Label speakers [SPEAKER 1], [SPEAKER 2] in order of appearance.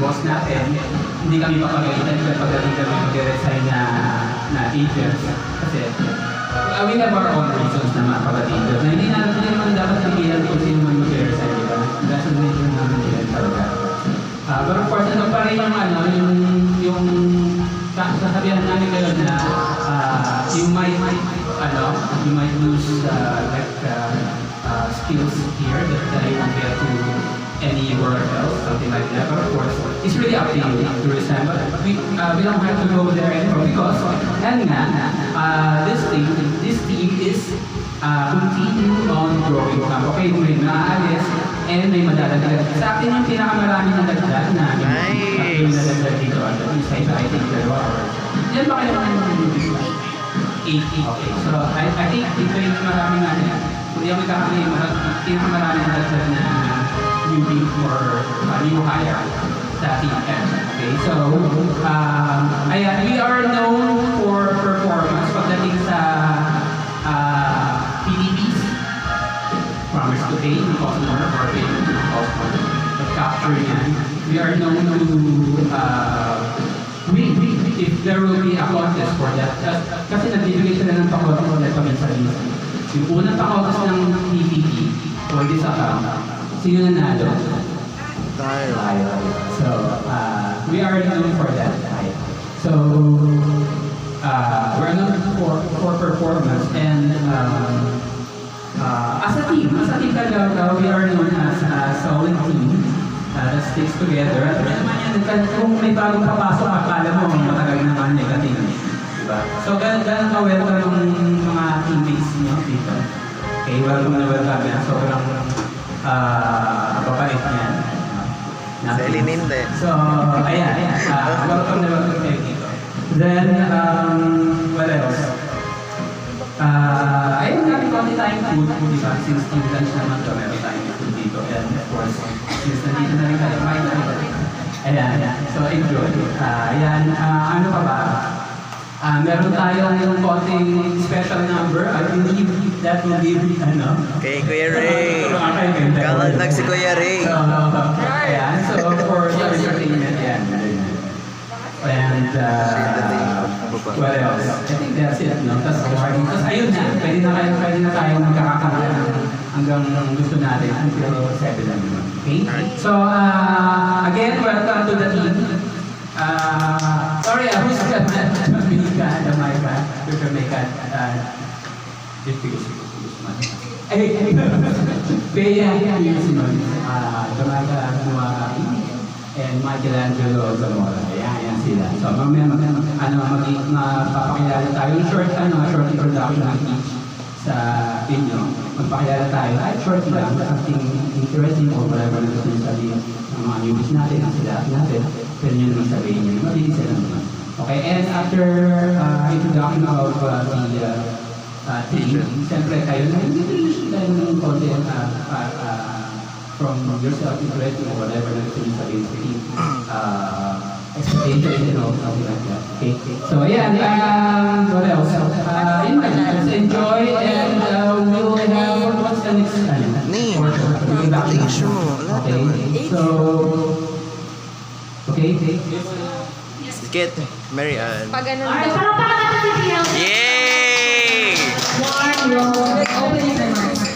[SPEAKER 1] boss natin, hindi kami papagalitan pagdating kami mag-resign na agents. Kasi we have our own reasons naman pagdating doon. Na hindi naman dapat nagihan kung sino man mag-resign, di ba? That's the nature namin din talaga. But of course, ano pa rin yung sasabihan namin kayo na you might lose skills here that you won't get to anywhere else, something like that. But of course, it's really up to you to resign. But we don't have to go there anymore because this team is continue on growing. Okay, may maalis and may madadagdag. Sa akin yung pinakamarami na dagdag na yung nadagdag dito at least I think dalawa or yan ba kayo ng 80? Okay, so I think ito yung marami nga niya. Kung yung magkakali, pinakamarami na dagdag na newbie or new hire sa TM. Okay, so ayan, we are known for performance pagdating sa PDPs, promise to pay the customer or pay the customer, but capture yan. We are known to if there will be a contest for that. Kasi nagbibigay sila ng pa-contest ulit paminsan-minsan. Yung unang pa-contest ng PDP for this account, sino nanalo? Tayo. So, we are known for that. So, we're known for performance and as a team talaga, we are known as a solid team that sticks together. At naman yan, kung may bagong papasok, akala mo, matagal naman negative. Diba? So, ganun ka-welcome yung mga teammates niyo dito. Okay, welcome na welcome yan. Sobrang babait niyan.
[SPEAKER 2] Selininde.
[SPEAKER 1] So, ayan. Welcome na welcome kayo dito. Then, what else? Ayun, natin konti tayong food, diba? Since team lunch naman to, meron tayong food dito. And of course, since nandito na rin tayo, may ayan. So, enjoy. Ayan, ano pa ba? Meron tayong konting special number. I believe that will give,
[SPEAKER 2] Kay Kuya Ray. Kalandag si Kuya Ray.
[SPEAKER 1] So, ayan. So, for your entertainment, yan. And, what else? I think that's it, no? Tapos ayun na. Pwede na tayo magkakakanta hanggang gusto natin. Until 7 lang naman. Okay? So, again, welcome to the team. Sorry, who's got Jamaica, Bea, Jamaica, and Michelangelo Zamora. Ayan sila. So, mamaya mapapakilala tayo. Yung short introduction ng each sa inyo. Magpakilala tayo. Short lang. Something interesting or whatever na gusto nyo sabihin ng mga newbies natin, ang sila natin. Pwede nyo naman sabihin nyo. Mabilis sila naman. Okay, and after introduction of the team, siyempre kayo na introduce tayo ng konti from yourself, interesting or whatever na gusto nyo sabihin sa team. Expectation, something like that. Okay. So, yeah, what else? Just enjoy and we'll have what's the next Okay. So, okay.
[SPEAKER 2] Get Mary Ann.
[SPEAKER 3] Pag ganun daw.
[SPEAKER 2] Yay!
[SPEAKER 3] One, your opening remarks.